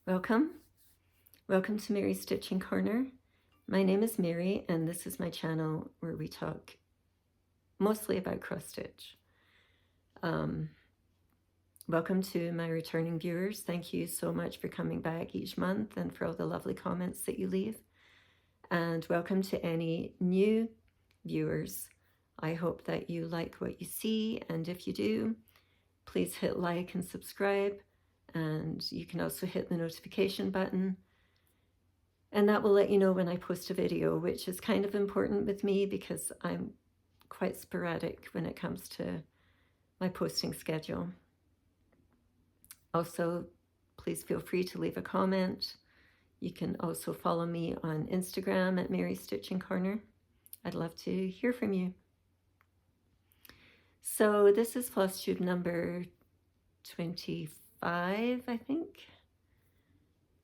Welcome. Welcome to Mary's Stitching Corner. My name is Mary and this is my channel where we talk mostly about cross stitch. Welcome to my returning viewers. Thank you so much for coming back each month and for all the lovely comments that you leave. And welcome to any new viewers. I hope that you like what you see, and if you do, please hit like and subscribe. And you can also hit the notification button, and that will let you know when I post a video, which is kind of important with me because I'm quite sporadic when it comes to my posting schedule. Also, please feel free to leave a comment. You can also follow me on Instagram at Mary's Stitching Corner. I'd love to hear from you. So this is Flosstube number 25. I think.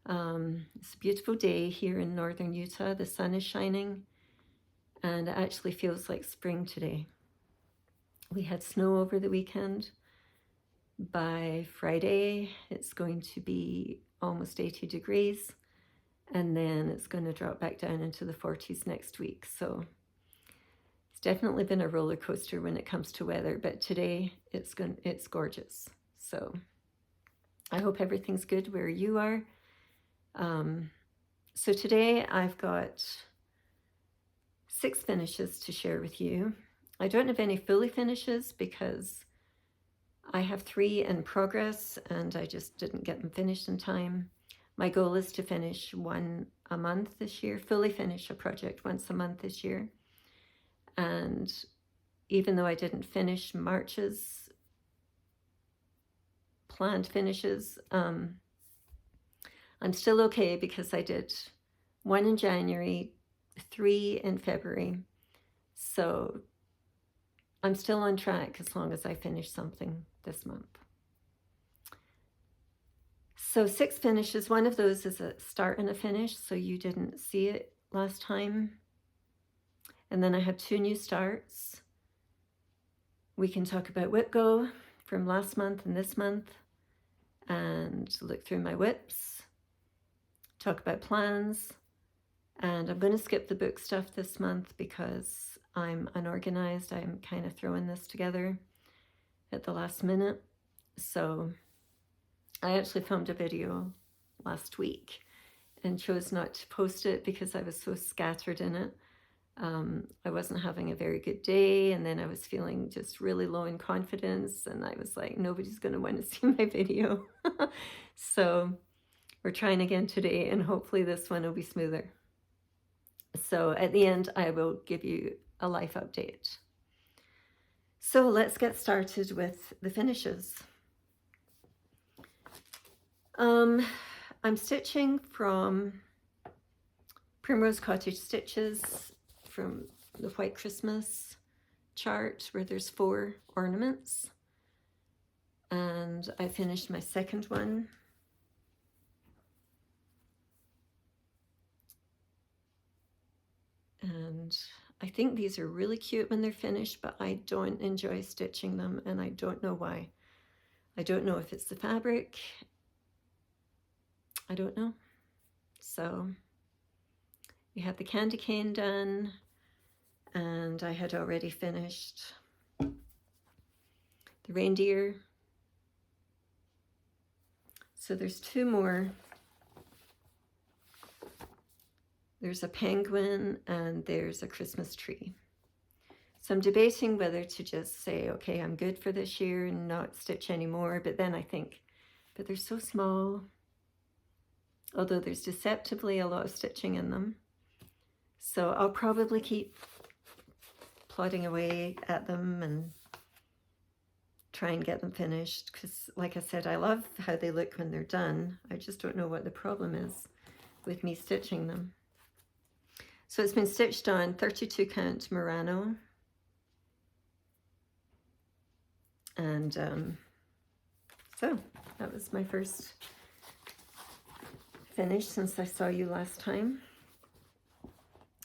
It's a beautiful day here in northern Utah. The sun is shining and it actually feels like spring today. We had snow over the weekend. By Friday, it's going to be almost 80 degrees, and then it's going to drop back down into the 40s next week. So it's definitely been a roller coaster when it comes to weather, but today it's gorgeous. So I hope everything's good where you are. So today I've got 6 finishes to share with you. I don't have any fully finishes because I have 3 in progress and I just didn't get them finished in time. My goal is to finish 1 a month this year, fully finish a project once a month this year. And even though I didn't finish March's planned finishes, I'm still okay because I did 1 in January, 3 in February. So I'm still on track as long as I finish something this month. So 6 finishes. One of those is a start and a finish, so you didn't see it last time. And then I have 2 new starts. We can talk about WIP GO from last month and this month, and look through my WIPs, talk about plans, and I'm going to skip the book stuff this month because I'm unorganized. I'm kind of throwing this together at the last minute. So I actually filmed a video last week and chose not to post it because I was so scattered in it. I wasn't having a very good day, and then I was feeling just really low in confidence, and I was like, nobody's going to want to see my video. So we're trying again today, and hopefully this one will be smoother. So at the end, I will give you a life update. So let's get started with the finishes. I'm stitching from Primrose Cottage Stitches, from the White Christmas chart where there's 4 ornaments, and I finished my second one. And I think these are really cute when they're finished, but I don't enjoy stitching them, and I don't know why. I don't know if it's the fabric. I don't know. So we have the candy cane done, and I had already finished the reindeer. So there's 2 more. There's a penguin and there's a Christmas tree. So I'm debating whether to just say, okay, I'm good for this year and not stitch anymore. But then I think, but they're so small. Although there's deceptively a lot of stitching in them. So I'll probably keep plodding away at them and try and get them finished, because like I said, I love how they look when they're done. I just don't know what the problem is with me stitching them. So it's been stitched on 32 count Murano, and so that was my first finish since I saw you last time.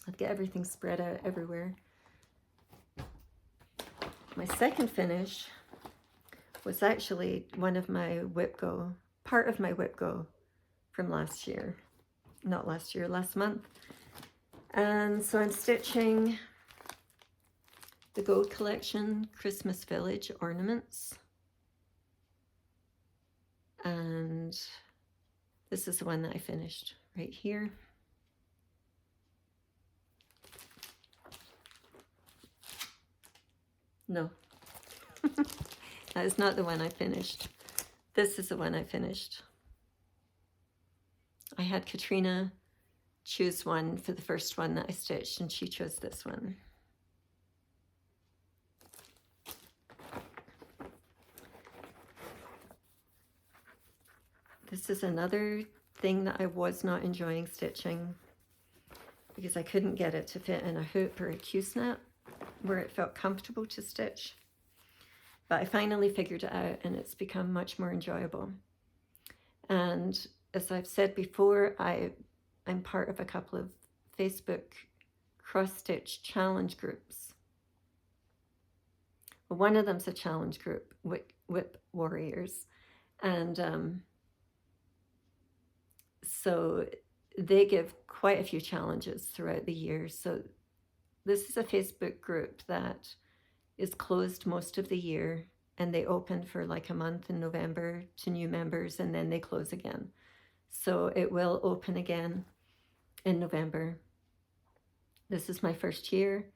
I'll get everything spread out everywhere. My second finish was actually one of my WIP GO, part of my WIP GO from last year. Not last year, last month. And so I'm stitching the Gold Collection Christmas Village ornaments. And this is the one that I finished right here. No, that is not the one I finished. This is the one I finished. I had Katrina choose one for the first one that I stitched, and she chose this one. This is another thing that I was not enjoying stitching because I couldn't get it to fit in a hoop or a Q-snap where it felt comfortable to stitch. But I finally figured it out, and it's become much more enjoyable. And as I've said before, I'm part of a couple of Facebook cross-stitch challenge groups. Well, one of them's a challenge group, WIP Warriors. And so they give quite a few challenges throughout the year. So this is a Facebook group that is closed most of the year, and they open for like a month in November to new members, and then they close again. So it will open again in November. This is my first year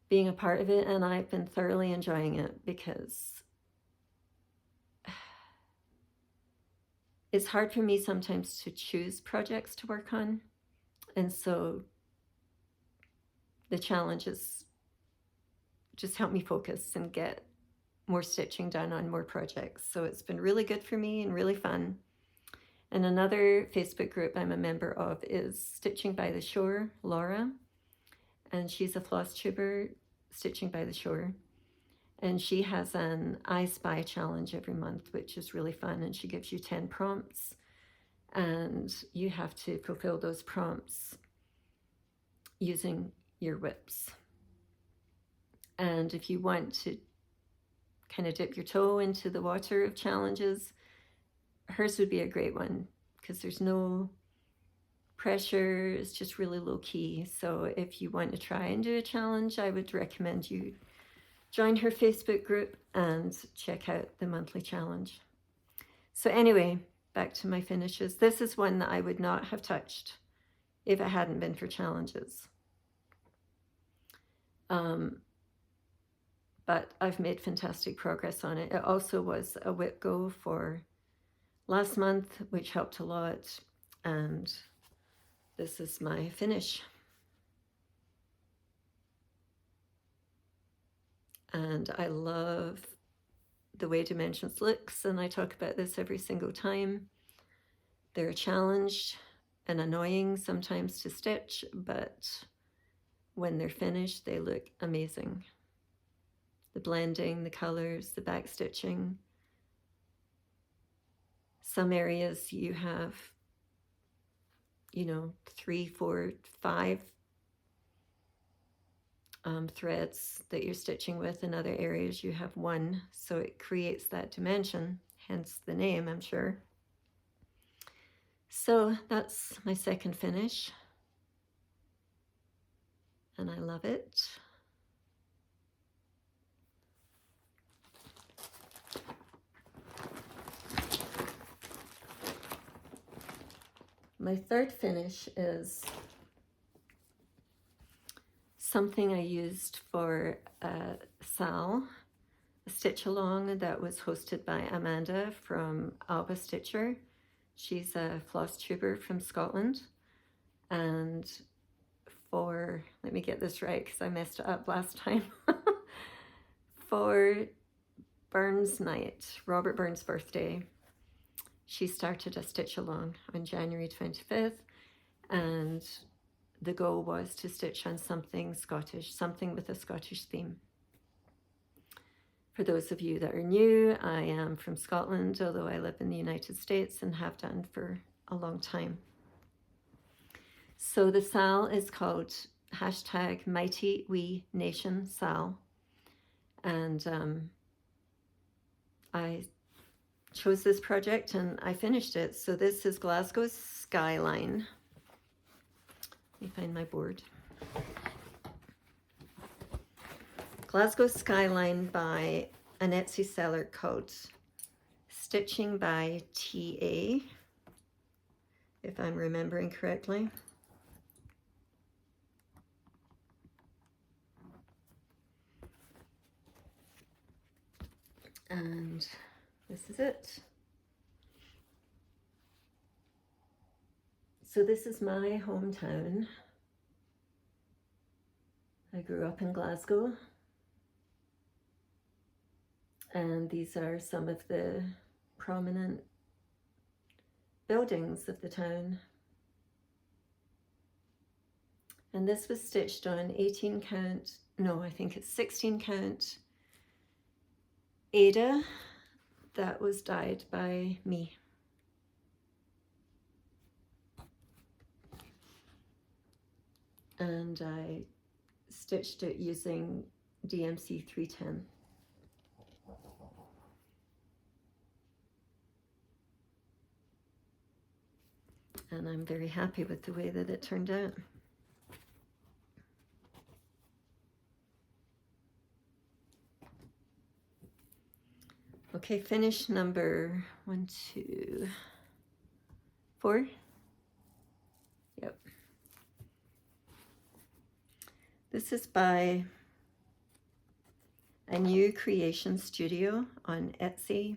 being a part of it, and I've been thoroughly enjoying it because it's hard for me sometimes to choose projects to work on. And so the challenges just help me focus and get more stitching done on more projects. So it's been really good for me and really fun. And another Facebook group I'm a member of is Stitching by the Shore, Laura. And she's a Flosstuber, Stitching by the Shore. And she has an I Spy challenge every month, which is really fun. And she gives you 10 prompts, and you have to fulfill those prompts using your WIPs. And if you want to kind of dip your toe into the water of challenges, hers would be a great one because there's no pressure. It's just really low key. So if you want to try and do a challenge, I would recommend you join her Facebook group and check out the monthly challenge. So anyway, back to my finishes. This is one that I would not have touched if it hadn't been for challenges. But I've made fantastic progress on it. It also was a WIP GO for last month, which helped a lot. And this is my finish. And I love the way Dimensions looks, and I talk about this every single time. They're a challenge and annoying sometimes to stitch, but when they're finished, they look amazing. The blending, the colors, the back stitching. Some areas you have, 3, 4, 5 threads that you're stitching with. In other areas you have 1, so it creates that dimension, hence the name, I'm sure. So that's my second finish, and I love it. My third finish is something I used for a SAL, a stitch along that was hosted by Amanda from Alba Stitcher. She's a Flosstuber from Scotland. And for, let me get this right because I messed it up last time, for Burns night, Robert Burns' birthday, she started a stitch along on January 25th, and the goal was to stitch on something Scottish, something with a Scottish theme. For those of you that are new, I am from Scotland, although I live in the United States and have done for a long time. So the SAL is called #MightyWeNationSAL, and I chose this project and I finished it. So this is Glasgow Skyline. Let me find my board. Glasgow Skyline by an Etsy seller called Stitching by TA, if I'm remembering correctly. And this is it. So this is my hometown. I grew up in Glasgow. And these are some of the prominent buildings of the town. And this was stitched on 18 count, no, I think it's 16 count Ada that was dyed by me. And I stitched it using DMC 310. And I'm very happy with the way that it turned out. Okay, finish number 1, 2, 4. Yep. This is by a new creation studio on Etsy.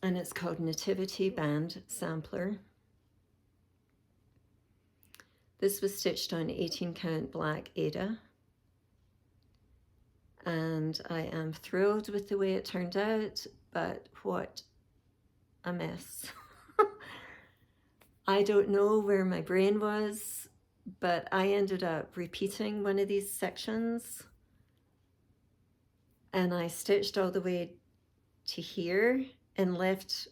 And it's called Nativity Band Sampler. This was stitched on 18 count black Ada. And I am thrilled with the way it turned out, but what a mess. I don't know where my brain was, but I ended up repeating one of these sections. And I stitched all the way to here and left,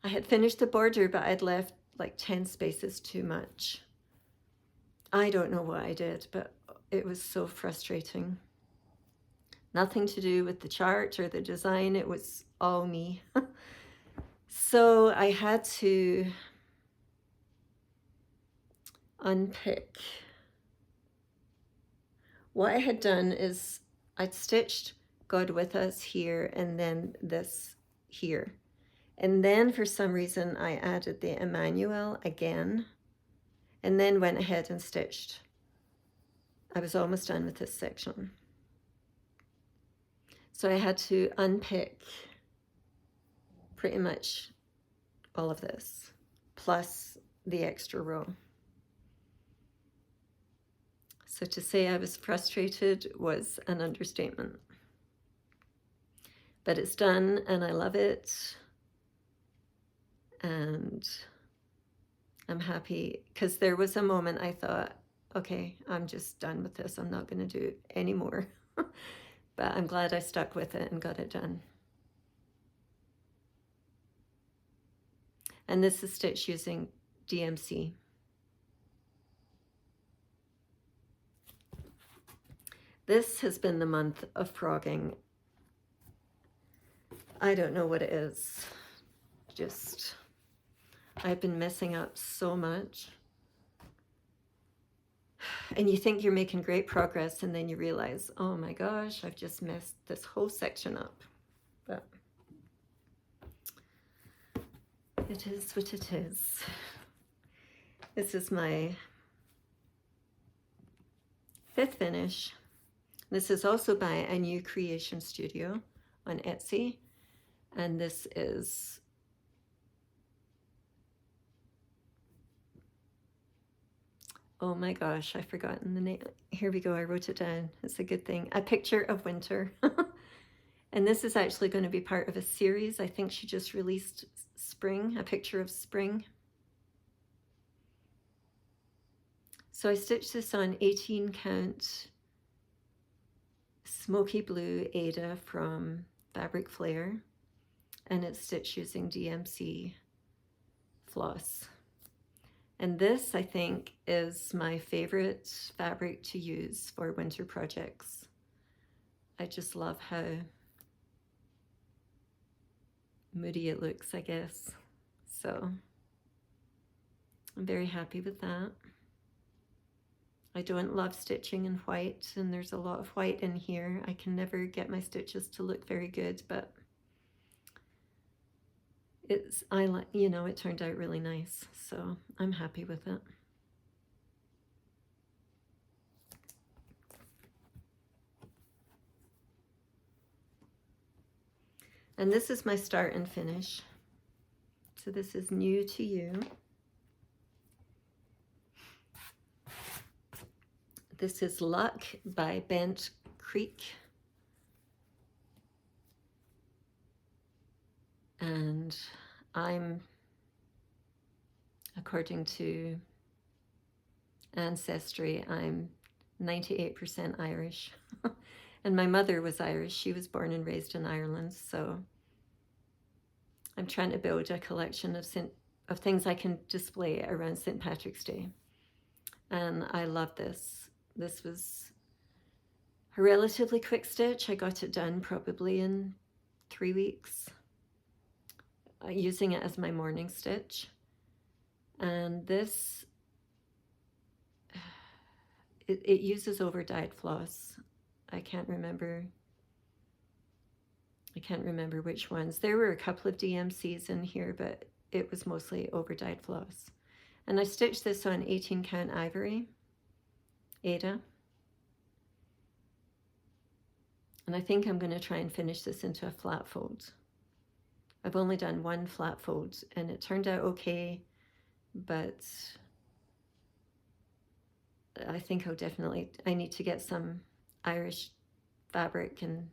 I had finished the border, but I'd left like 10 spaces too much. I don't know what I did, but it was so frustrating. Nothing to do with the chart or the design, it was all me. So I had to unpick. What I had done is I'd stitched God with Us here and then this here. And then for some reason I added the Emmanuel again and then went ahead and stitched. I was almost done with this section. So I had to unpick pretty much all of this, plus the extra row. So to say I was frustrated was an understatement. But it's done and I love it. And I'm happy because there was a moment I thought, okay, I'm just done with this. I'm not going to do it anymore. But I'm glad I stuck with it and got it done. And this is stitched using DMC. This has been the month of frogging. I don't know what it is. Just, I've been messing up so much. And you think you're making great progress and then you realize, oh my gosh, I've just messed this whole section up. But it is what it is. This is my 5th finish. This is also by a new creation studio on Etsy. And this is oh my gosh, I've forgotten the name. Here we go, I wrote it down. It's a good thing. A Picture of Winter. And this is actually going to be part of a series. I think she just released Spring, A Picture of Spring. So I stitched this on 18 count smoky blue Ada from Fabric Flare. And it's stitched using DMC floss. And this, I think, is my favorite fabric to use for winter projects. I just love how moody it looks, I guess. So I'm very happy with that. I don't love stitching in white, and there's a lot of white in here. I can never get my stitches to look very good, but you know, it turned out really nice, so I'm happy with it. And this is my start and finish. So this is New to You. This is Luck by Bent Creek. And I'm, according to Ancestry, I'm 98% Irish. And my mother was Irish. She was born and raised in Ireland. So I'm trying to build a collection of things I can display around St. Patrick's Day. And I love this. This was a relatively quick stitch. I got it done probably in 3 weeks, using it as my morning stitch. And this, it uses over-dyed floss. I can't remember which ones. There were a couple of DMCs in here, but it was mostly over-dyed floss. And I stitched this on 18 count ivory, Ada. And I think I'm going to try and finish this into a flat fold. I've only done one flat fold and it turned out okay, but I think I need to get some Irish fabric and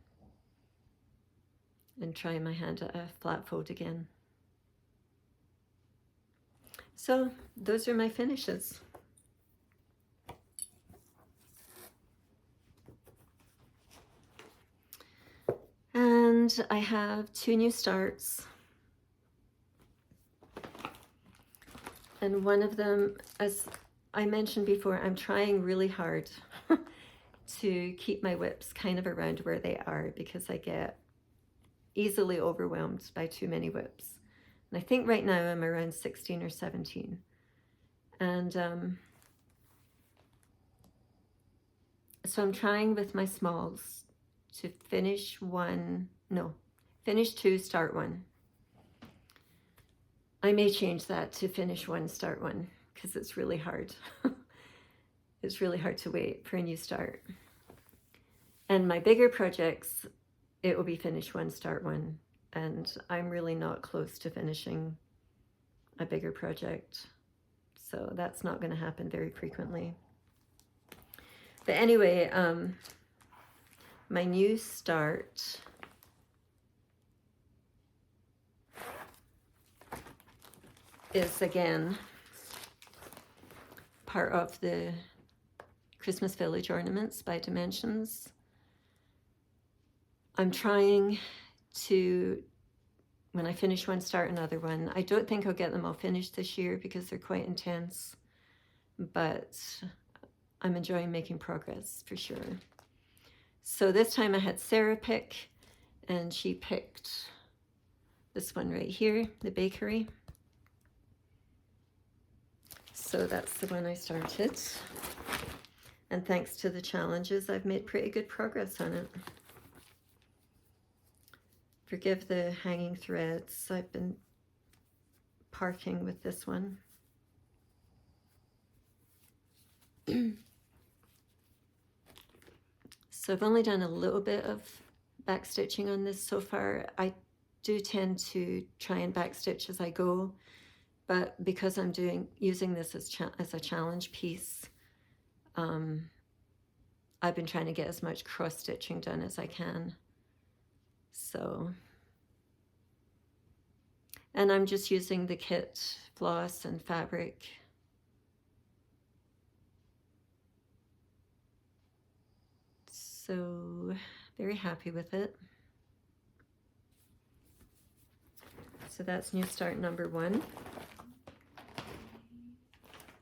try my hand at a flat fold again. So those are my finishes. And I have 2 new starts. And one of them, as I mentioned before, I'm trying really hard to keep my WIPs kind of around where they are, because I get easily overwhelmed by too many WIPs. And I think right now I'm around 16 or 17. And so I'm trying with my smalls to finish 2, start 1. I may change that to finish 1, start 1, because it's really hard. It's really hard to wait for a new start. And my bigger projects, it will be finish 1, start 1. And I'm really not close to finishing a bigger project. So that's not going to happen very frequently. But anyway, my new start is again part of the Christmas Village Ornaments by Dimensions. I'm trying to, when I finish one, start another one. I don't think I'll get them all finished this year because they're quite intense, but I'm enjoying making progress for sure. So this time I had Sarah pick, and she picked this one right here, the bakery. So that's the one I started. And thanks to the challenges, I've made pretty good progress on it. Forgive the hanging threads. I've been parking with this one. So I've only done a little bit of back stitching on this so far. I do tend to try and back stitch as I go, but because I'm using this as a challenge piece, I've been trying to get as much cross stitching done as I can. So, and I'm just using the kit floss and fabric. So very happy with it. So that's new start number 1.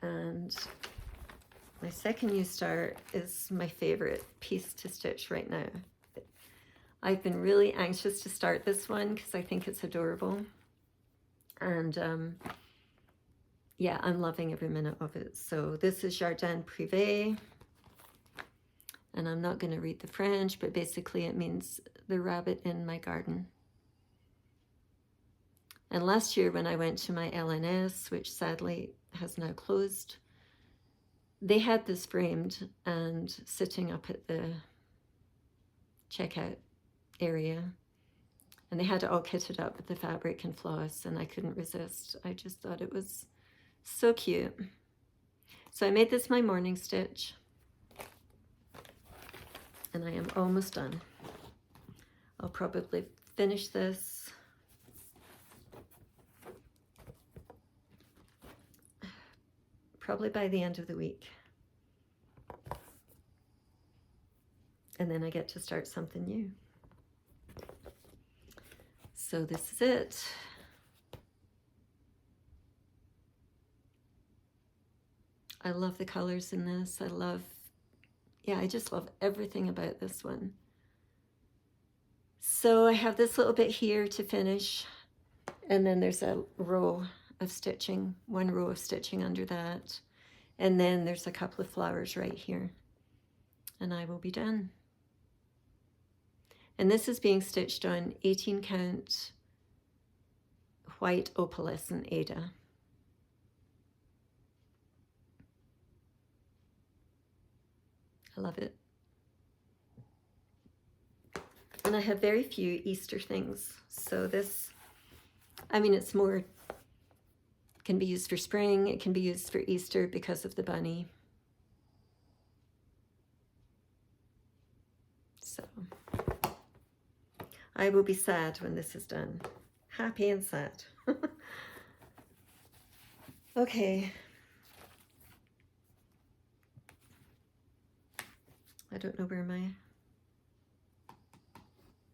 And my second new start is my favorite piece to stitch right now. I've been really anxious to start this one because I think it's adorable. And yeah, I'm loving every minute of it. So this is Jardin Privé. And I'm not going to read the French, but basically it means the rabbit in my garden. And last year when I went to my LNS, which sadly has now closed, they had this framed and sitting up at the checkout area. And they had it all kitted up with the fabric and floss, and I couldn't resist. I just thought it was so cute. So I made this my morning stitch. And I am almost done. I'll probably finish this probably by the end of the week. And then I get to start something new. So this is it. I love the colors in this. I just love everything about this one. So I have this little bit here to finish, and then there's a row of stitching, one row of stitching under that, and then there's a couple of flowers right here, and I will be done. And this is being stitched on 18 count white opalescent Aida. I love it. And I have very few Easter things. So this, I mean, it's more, can be used for spring. It can be used for Easter because of the bunny. So I will be sad when this is done. Happy and sad. Okay. I don't know where my,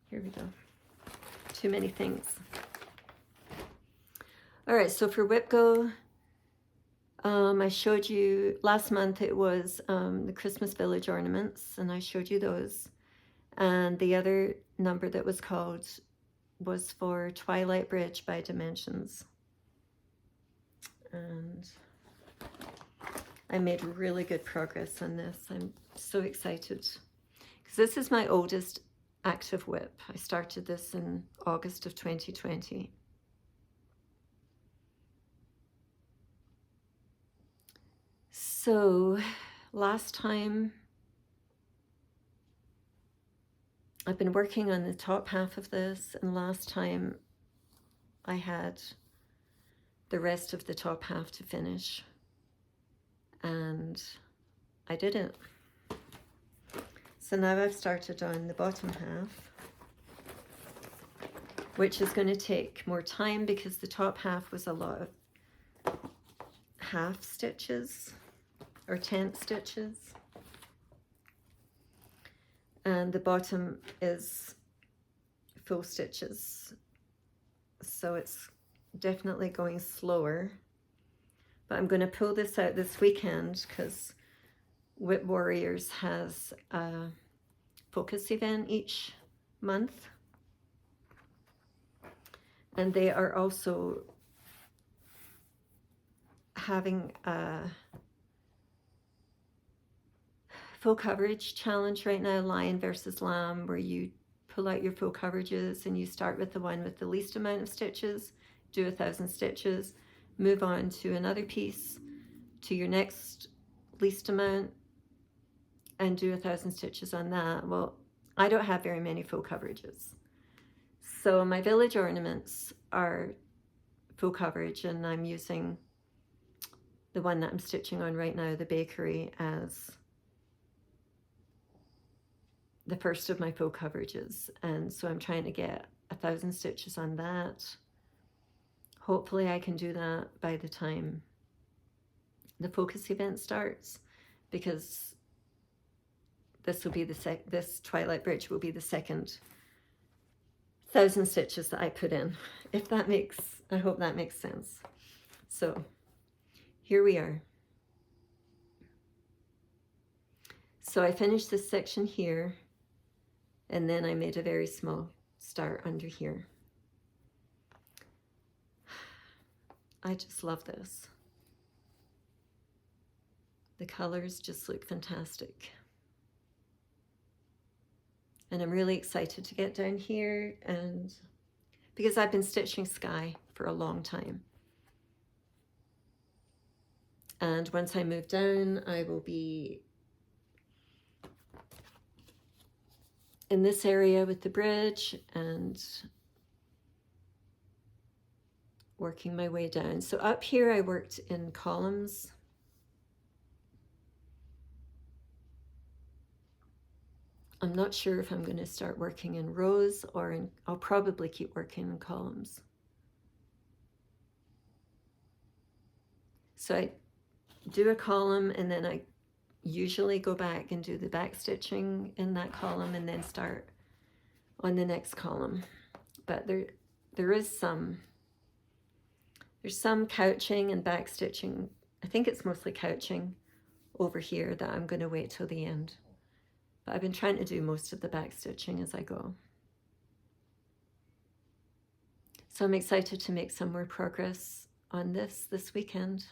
here we go. Too many things. All right, so for WIP GO, I showed you, last month it was the Christmas Village ornaments, and I showed you those. And the other number that was called was for Twilight Bridge by Dimensions. And I made really good progress on this. I'm so excited because this is my oldest active WIP. I started this in August of 2020. So last time I've been working on the top half of this, and last time I had the rest of the top half to finish, and I did it. So now I've started on the bottom half, which is going to take more time because the top half was a lot of half stitches or tent stitches, and the bottom is full stitches, so it's definitely going slower. But I'm going to pull this out this weekend because WIP Warriors has a focus event each month, and they are also having a full coverage challenge right now, lion versus lamb, where you pull out your full coverages and you start with the one with the least amount of stitches, do 1,000 stitches, move on to another piece, to your next least amount, and do 1,000 stitches on that. Well, I don't have very many full coverages. So my village ornaments are full coverage, and I'm using the one that I'm stitching on right now, the bakery, as the first of my full coverages. And so I'm trying to get 1,000 stitches on that. Hopefully I can do that by the time the focus event starts, because this will be this Twilight Bridge will be the second 1,000 stitches that I put in. If that makes, I hope that makes sense. So here we are. So I finished this section here, And then I made a very small star under here. I just love this. The colors just look fantastic. And I'm really excited to get down here, and because I've been stitching sky for a long time. And once I move down, I will be in this area with the bridge and working my way down. So up here I worked in columns. I'm not sure if I'm going to start working in rows or I'll probably keep working in columns. So I do a column and then I usually go back and do the back stitching in that column and then start on the next column. But there's some couching and back stitching. I think it's mostly couching over here that I'm going to wait till the end. But I've been trying to do most of the back stitching as I go. So I'm excited to make some more progress on this weekend.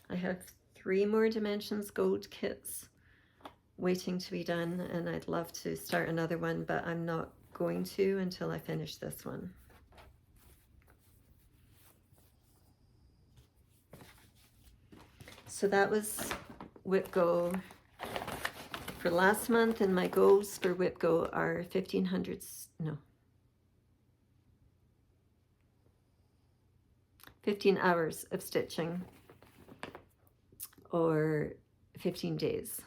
I have 3 more Dimensions gold kits waiting to be done, and I'd love to start another one, but I'm not going to until I finish this one. So that was WIP GO for last month, and my goals for WIP GO are 15 hours of stitching or 15 days.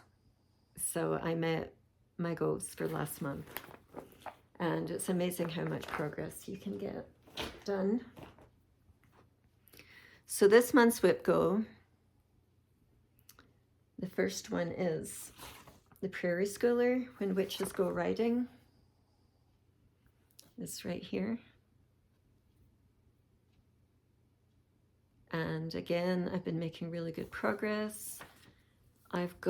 So I met my goals for last month, and it's amazing how much progress you can get done. So this month's WIP GO, the first one is the Prairie Schooler, When Witches Go Riding. This right here. And again, I've been making really good progress. I've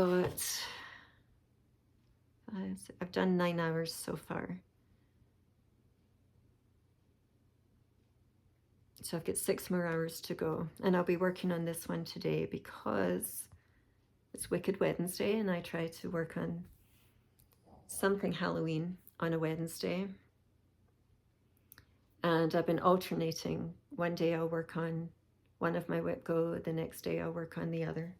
done 9 hours so far. So I've got 6 more hours to go. And I'll be working on this one today because it's Wicked Wednesday and I try to work on something Halloween on a Wednesday. And I've been alternating. One day I'll work on one of my WIP GO, the next day I'll work on the other.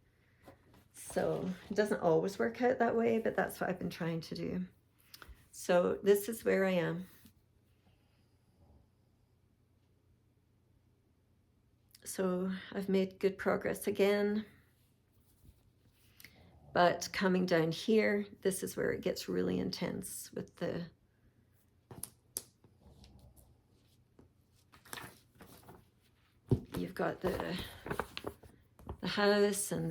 So it doesn't always work out that way, but that's what I've been trying to do. So this is where I am. So I've made good progress again. But coming down here, this is where it gets really intense with the you've got the house and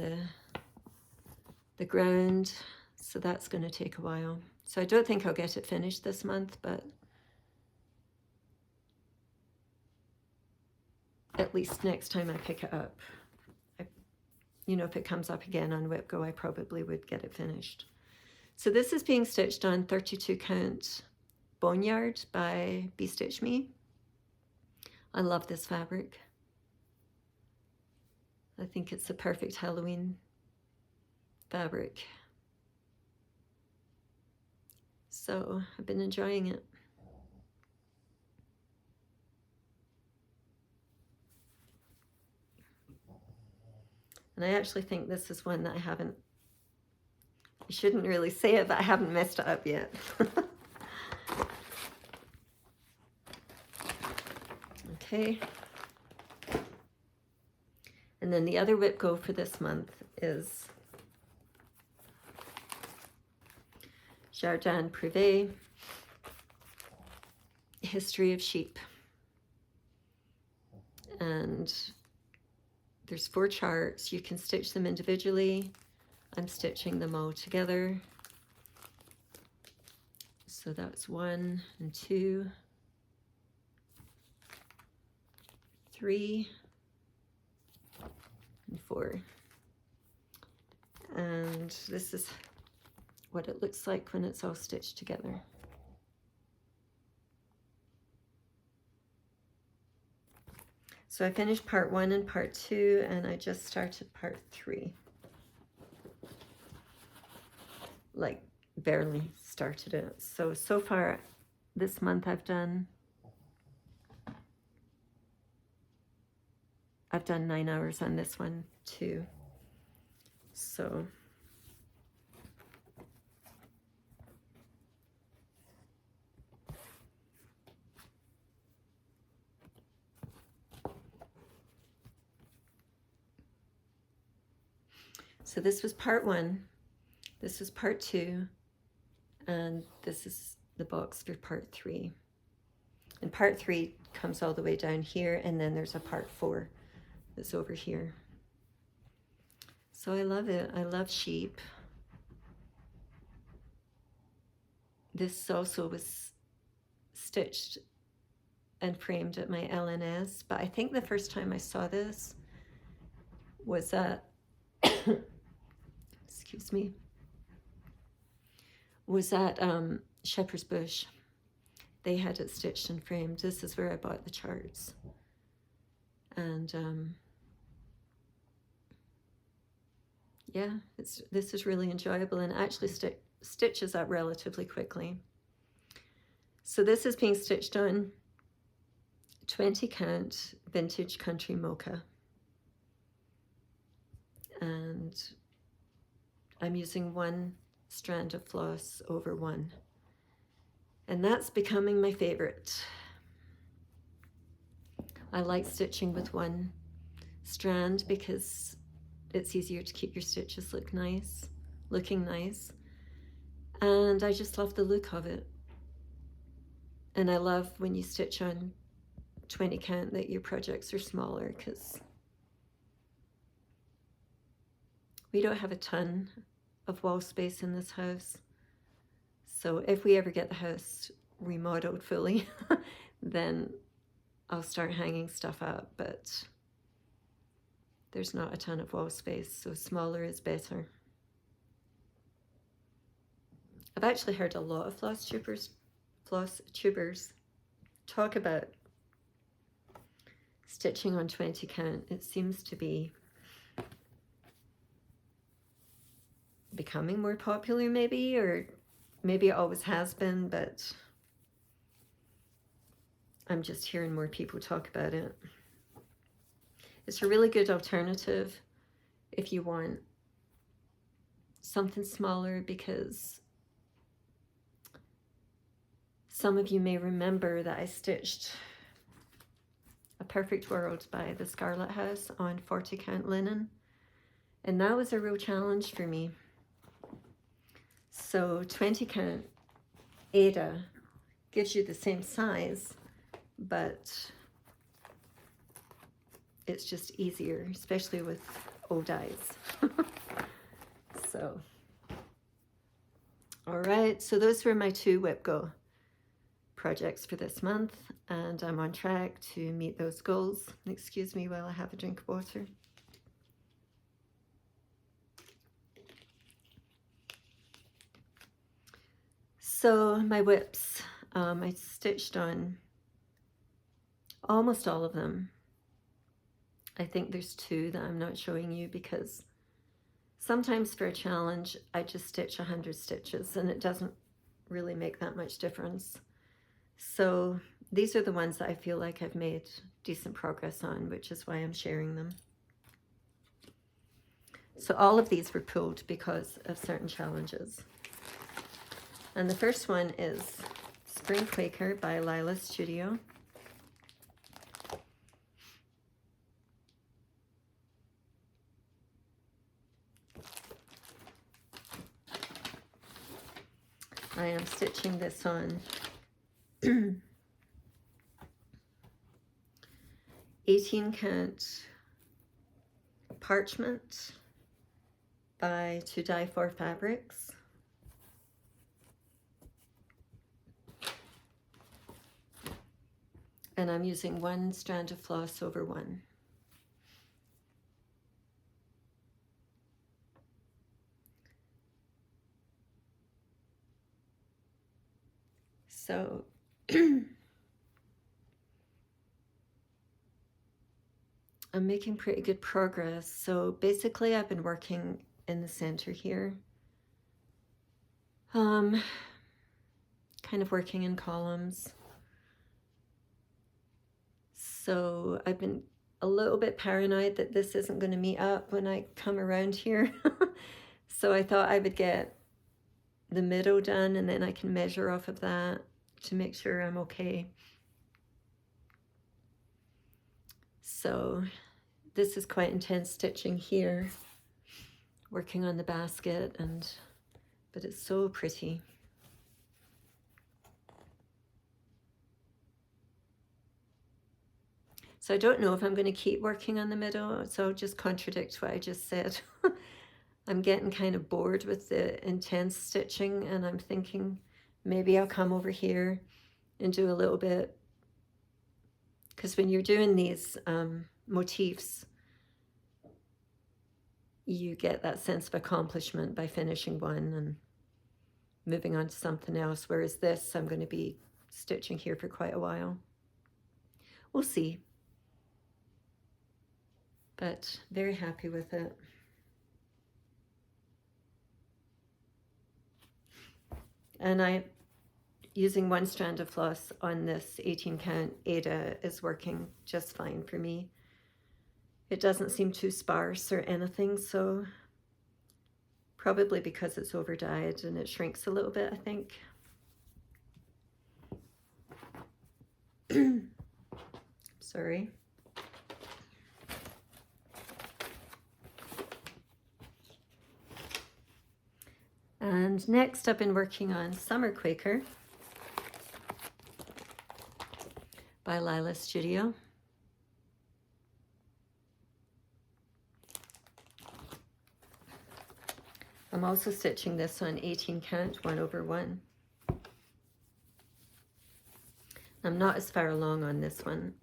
the ground, so that's going to take a while. So I don't think I'll get it finished this month, but at least next time I pick it up, you know, if it comes up again on WIP GO, I probably would get it finished. So this is being stitched on 32 count Boneyard by Be Stitch Me. I love this fabric. I think it's the perfect Halloween fabric. So I've been enjoying it. And I actually think this is one that I shouldn't really say it, but I haven't messed it up yet. Okay. And then the other WIP GO for this month is Jardin Privé, History of Sheep. And there's 4 charts. You can stitch them individually. I'm stitching them all together. So that's 1 and 2, 3, and 4. And this is what it looks like when it's all stitched together. So I finished part 1 and part 2, and I just started part 3. Like, barely started it. So far this month I've done 9 hours on this one too. So this was part 1, this was part 2, and this is the box for part 3. And part 3 comes all the way down here, and then there's a part 4 that's over here. So I love it. I love sheep. This also was stitched and framed at my LNS, but I think the first time I saw this was at excuse me, was at Shepherd's Bush. They had it stitched and framed. This is where I bought the charts. And yeah, this is really enjoyable, and actually stitches up relatively quickly. So this is being stitched on 20 count vintage country mocha. And I'm using 1 strand of floss over 1. And that's becoming my favorite. I like stitching with 1 strand because it's easier to keep your stitches looking nice. And I just love the look of it. And I love when you stitch on 20 count that your projects are smaller, because we don't have a ton of wall space in this house. So if we ever get the house remodeled fully, then I'll start hanging stuff up, but there's not a ton of wall space, so smaller is better. I've actually heard a lot of floss tubers talk about stitching on 20 count. It seems to be becoming more popular, maybe, or maybe it always has been, but I'm just hearing more people talk about it. It's a really good alternative if you want something smaller, because some of you may remember that I stitched A Perfect World by the Scarlet House on 40 count linen, and that was a real challenge for me. So 20 count Ada gives you the same size, but it's just easier, especially with old eyes. So, all right, so those were my 2 WIP GO projects for this month, and I'm on track to meet those goals. Excuse me while I have a drink of water. So my WIPs, I stitched on almost all of them. I think there's 2 that I'm not showing you because sometimes for a challenge I just stitch 100 stitches and it doesn't really make that much difference. So these are the ones that I feel like I've made decent progress on, which is why I'm sharing them. So all of these were pulled because of certain challenges. And the first one is Spring Quaker by Lila Studio. I am stitching this on 18 count parchment by To Dye For Fabrics. And I'm using 1 strand of floss over 1. So I'm making pretty good progress. So basically I've been working in the center here, kind of working in columns. So I've been a little bit paranoid that this isn't going to meet up when I come around here. So I thought I would get the middle done and then I can measure off of that to make sure I'm okay. So this is quite intense stitching here, working on the basket, but it's so pretty. So I don't know if I'm going to keep working on the middle, so I'll just contradict what I just said. I'm getting kind of bored with the intense stitching, and I'm thinking maybe I'll come over here and do a little bit, because when you're doing these motifs, you get that sense of accomplishment by finishing one and moving on to something else, whereas this, I'm going to be stitching here for quite a while. We'll see. But very happy with it. And I'm using one strand of floss on this 18 count Ada is working just fine for me. It doesn't seem too sparse or anything, so probably because it's over dyed and it shrinks a little bit, I think. Sorry. And next I've been working on Summer Quaker by Lila Studio. I'm also stitching this on 18 count 1/1. I'm not as far along on this one.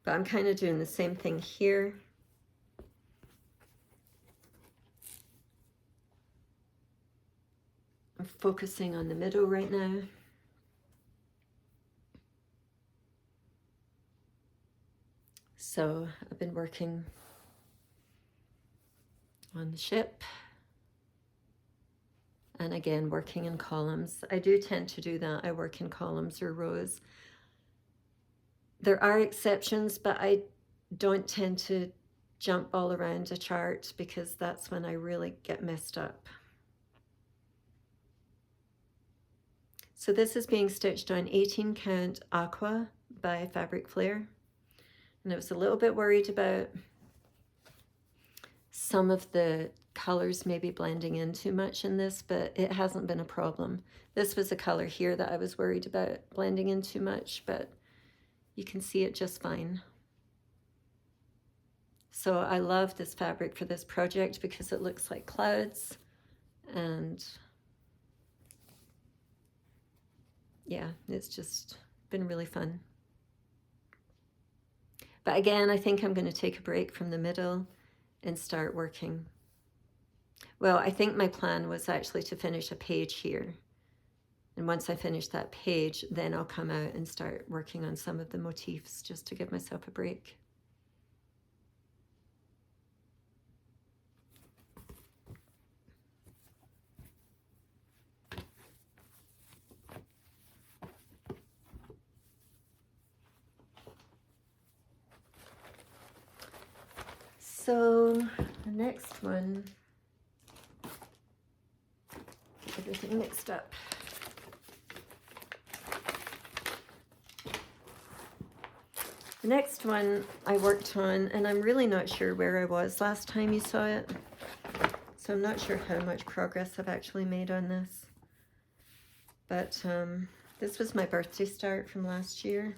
But I'm kind of doing the same thing here. I'm focusing on the middle right now. So I've been working on the ship. And again, working in columns. I do tend to do that. I work in columns or rows. There are exceptions, but I don't tend to jump all around a chart because that's when I really get messed up. So this is being stitched on 18 count Aqua by Fabric Flare. And I was a little bit worried about some of the colors maybe blending in too much in this, but it hasn't been a problem. This was a color here that I was worried about blending in too much, but you can see it just fine. So I love this fabric for this project because it looks like clouds, and yeah, it's just been really fun. But again, I think I'm going to take a break from the middle and start working. Well, I think my plan was actually to finish a page here. And once I finish that page, then I'll come out and start working on some of the motifs just to give myself a break. So the next one, get everything mixed up. The next one I worked on, and I'm really not sure where I was last time you saw it, so I'm not sure how much progress I've actually made on this. But this was my birthday start from last year,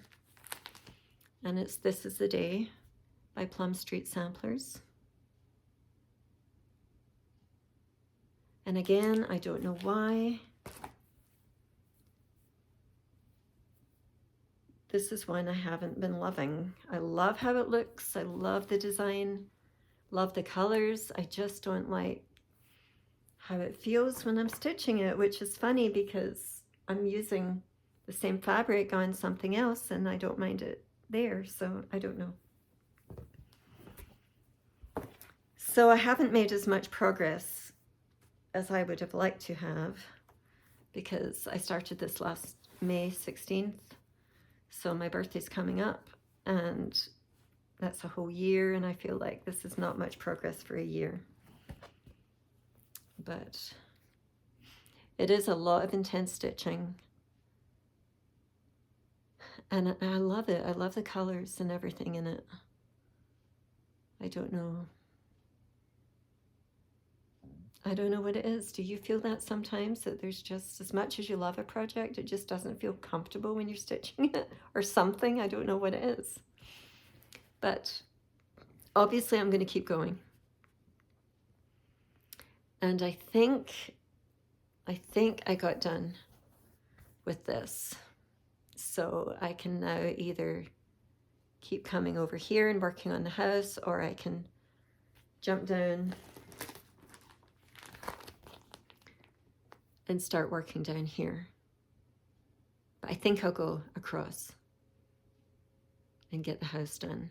and it's This Is the Day by Plum Street Samplers. And again, I don't know why. This is one I haven't been loving. I love how it looks. I love the design, love the colors. I just don't like how it feels when I'm stitching it, which is funny because I'm using the same fabric on something else and I don't mind it there, so I don't know. So I haven't made as much progress as I would have liked to have because I started this last May 16th, so my birthday's coming up and that's a whole year, and I feel like this is not much progress for a year. But it is a lot of intense stitching. And I love it. I love the colors and everything in it. I don't know. I don't know what it is. Do you feel that sometimes, that there's just, as much as you love a project, it just doesn't feel comfortable when you're stitching it or something? I don't know what it is. But obviously I'm going to keep going. And I think I got done with this. So I can now either keep coming over here and working on the house, or I can jump down and start working down here. But I think I'll go across and get the house done.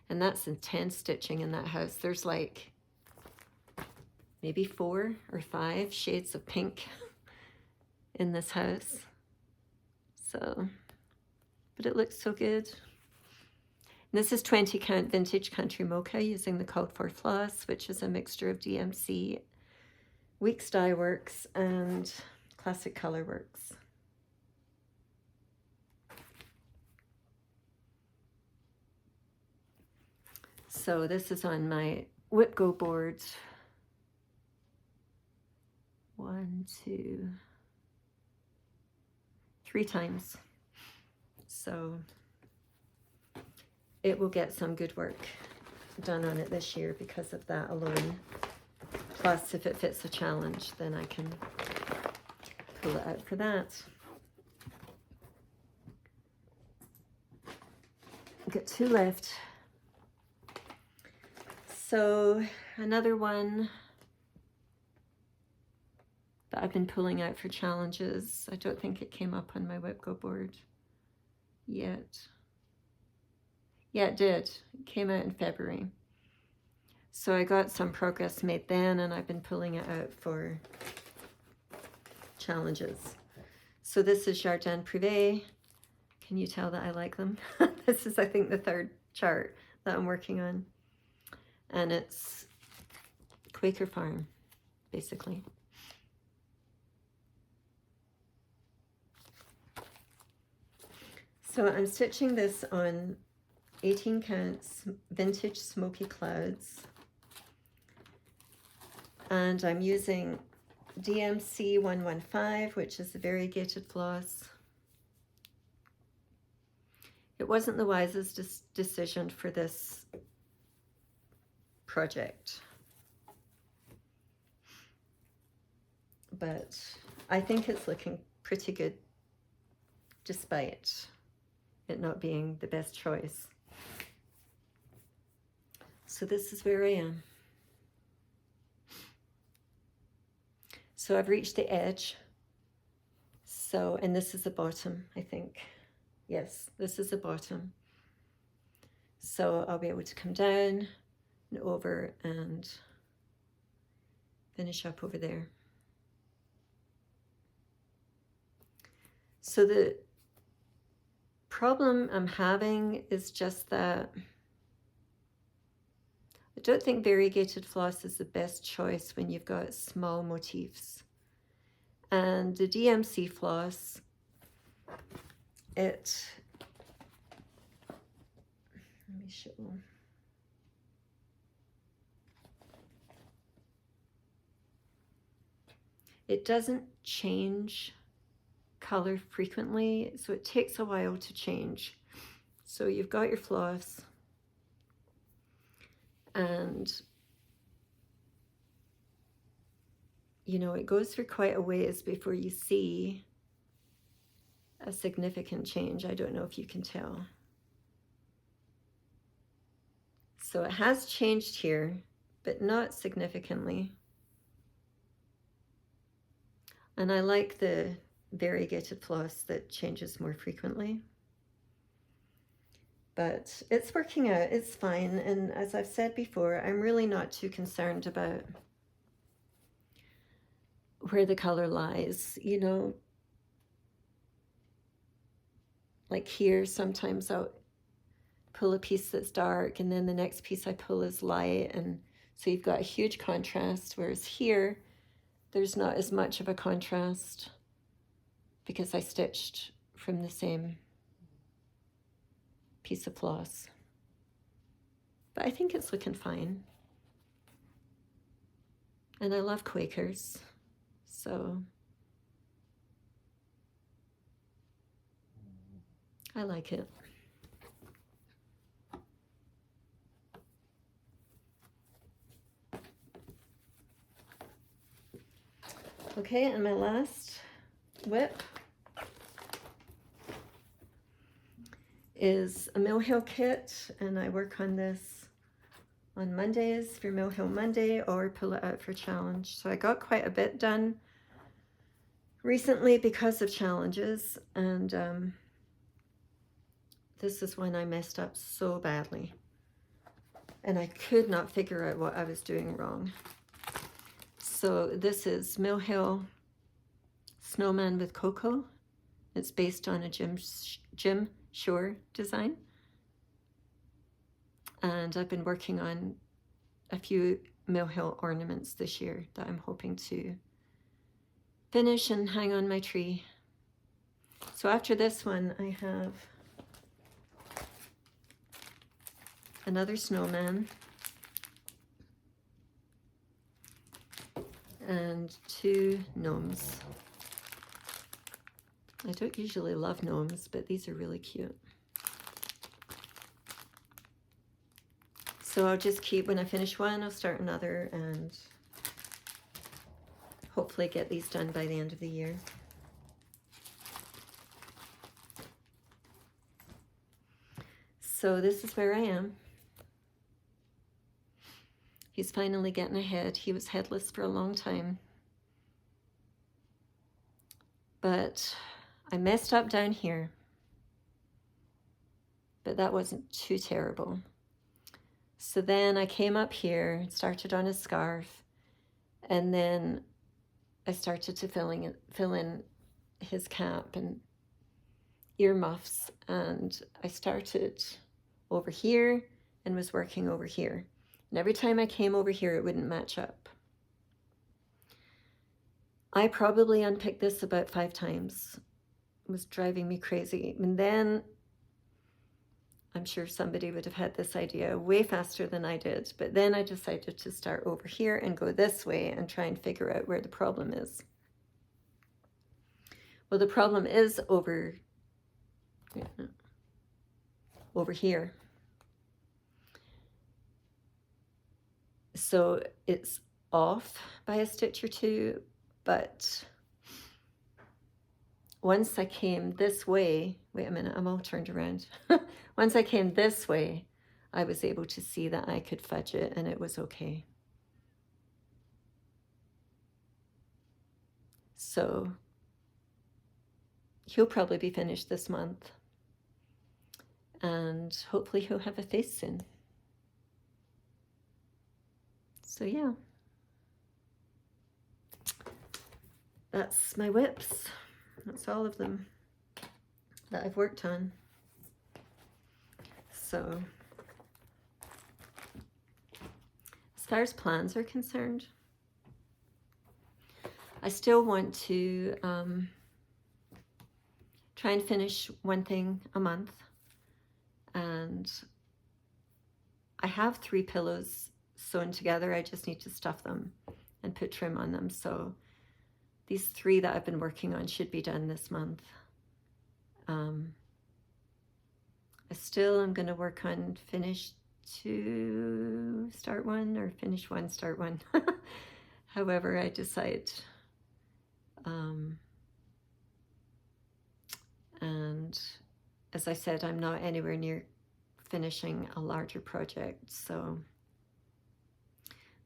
And that's intense stitching in that house. There's like maybe 4 or 5 shades of pink in this house. So, but it looks so good. And this is 20 count vintage country mocha using the called for floss, which is a mixture of DMC, Weeks Dye Works, and Classic Color Works. So this is on my WIP GO board. 1, 2, 3 times. So it will get some good work done on it this year because of that alone. Plus, if it fits a challenge, then I can pull it out for that. I've got 2 left. So another one that I've been pulling out for challenges. I don't think it came up on my WIP GO board yet. Yeah, it did. It came out in February. So I got some progress made then, and I've been pulling it out for challenges. So this is Jardin Privé. Can you tell that I like them? This is, I think, the 3rd chart that I'm working on. And it's Quaker Farm, basically. So I'm stitching this on 18 counts vintage smoky clouds, and I'm using DMC 115, which is a variegated floss. It wasn't the wisest decision for this project, but I think it's looking pretty good despite it not being the best choice. So this is where I am. So I've reached the edge. So, and this is the bottom, I think. Yes, this is the bottom. So I'll be able to come down and over and finish up over there. So the problem I'm having is just that I don't think variegated floss is the best choice when you've got small motifs. And the DMC floss, let me show. It doesn't change color frequently, so it takes a while to change. So you've got your floss, and you know, it goes for quite a ways before you see a significant change. I don't know if you can tell. So it has changed here, but not significantly. And I like the variegated floss that changes more frequently. But it's working out, it's fine. And as I've said before, I'm really not too concerned about where the color lies, you know. Like here, sometimes I'll pull a piece that's dark and then the next piece I pull is light, and so you've got a huge contrast, whereas here there's not as much of a contrast because I stitched from the same piece of floss. But I think it's looking fine. And I love Quakers, so I like it. Okay, and my last WIP is a Mill Hill kit, and I work on this on Mondays for Mill Hill Monday or pull it out for challenge. So I got quite a bit done recently because of challenges, and this is when I messed up so badly and I could not figure out what I was doing wrong. So this is Mill Hill Snowman with Cocoa. It's based on a Jim Shore design. And I've been working on a few Mill Hill ornaments this year that I'm hoping to finish and hang on my tree. So after this one, I have another snowman and 2 gnomes. I don't usually love gnomes, but these are really cute. So I'll just keep, when I finish one, I'll start another and hopefully get these done by the end of the year. So this is where I am. He's finally getting ahead. He was headless for a long time. But I messed up down here. But that wasn't too terrible. So then I came up here, started on a scarf, and then I started to fill in his cap and earmuffs, and I started over here and was working over here. And every time I came over here, it wouldn't match up. I probably unpicked this about 5 times. It was driving me crazy. And then I'm sure somebody would have had this idea way faster than I did. But then I decided to start over here and go this way and try and figure out where the problem is. Well, the problem is over here. So it's off by a stitch or 2, but once I came this way, wait a minute, I'm all turned around. Once I came this way, I was able to see that I could fudge it and it was okay. So he'll probably be finished this month, and hopefully he'll have a face soon. So yeah, that's my WIPs. That's all of them that I've worked on. So as far as plans are concerned, I still want to try and finish one thing a month. And I have 3 pillows sewn together. I just need to stuff them and put trim on them. So these 3 that I've been working on should be done this month. I still am going to work on finish 2, start 1, or finish 1, start 1. However I decide. And as I said, I'm not anywhere near finishing a larger project, so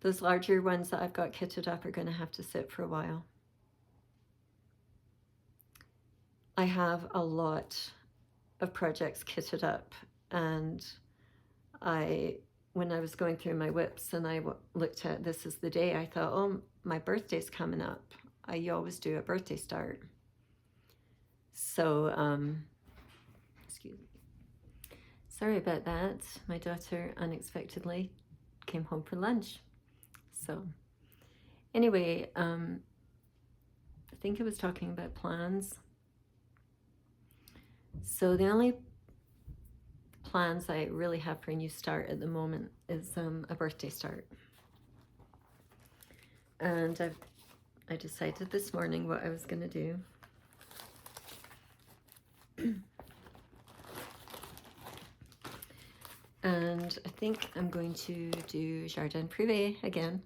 those larger ones that I've got kitted up are going to have to sit for a while. I have a lot of projects kitted up, and when I was going through my WIPS and I looked at this is the day, I thought, oh, my birthday's coming up. I always do a birthday start. So, excuse me. Sorry about that. My daughter unexpectedly came home for lunch. So, anyway, I think I was talking about plans. So the only plans I really have for a new start at the moment is a birthday start. And I decided this morning what I was going to do. And I think I'm going to do Jardin Privé again.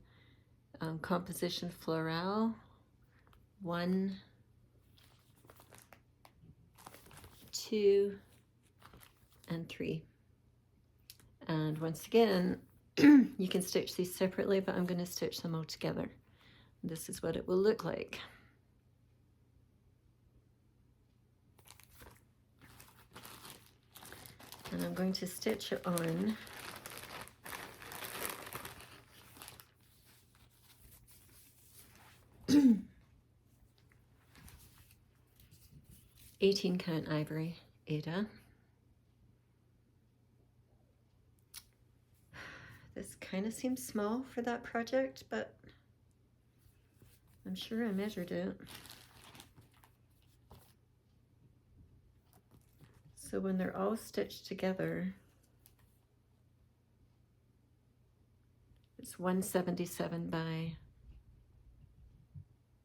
Composition Florale 1, 2, and 3. And once again, you can stitch these separately, but I'm going to stitch them all together. This is what it will look like. And I'm going to stitch it on 18 count ivory, Ada. This kind of seems small for that project, but I'm sure I measured it. So when they're all stitched together, it's 177 by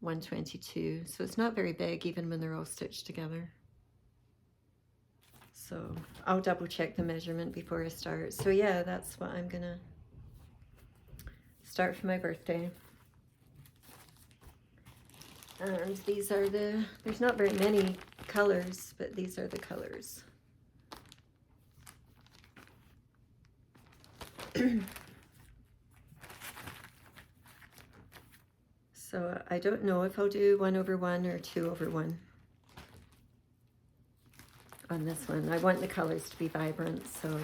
122. So it's not very big even when they're all stitched together. So I'll double check the measurement before I start. So yeah, that's what I'm gonna start for my birthday. And these are there's not very many colors, but these are the colors. So I don't know if I'll do 1/1 or 2/1 on this one. I want the colors to be vibrant, so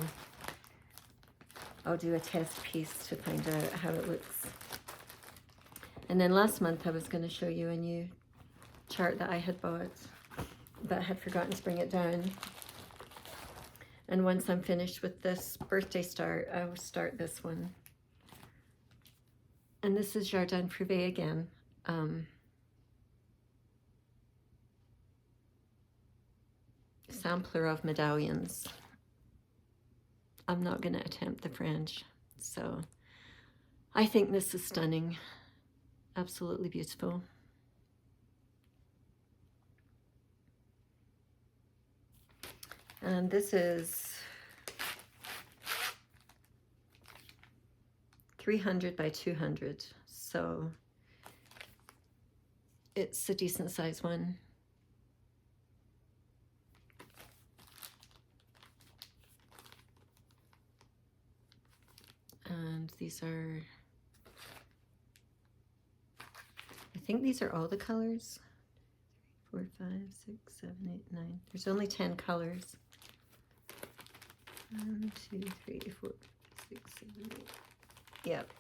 I'll do a test piece to find out how it looks. And then last month I was going to show you a new chart that I had bought, but I had forgotten to bring it down. And once I'm finished with this birthday start, I will start this one. And this is Jardin Privé again. Sampler of medallions. I'm not going to attempt the French, so I think this is stunning. Absolutely beautiful. And this is 300 by 200, so it's a decent size one. And these are, I think these are all the colors. 4, 5, 6, 7, 8, 9. There's only 10 colors. 1, 2, 3, 4, 6, 7, 8. Yep,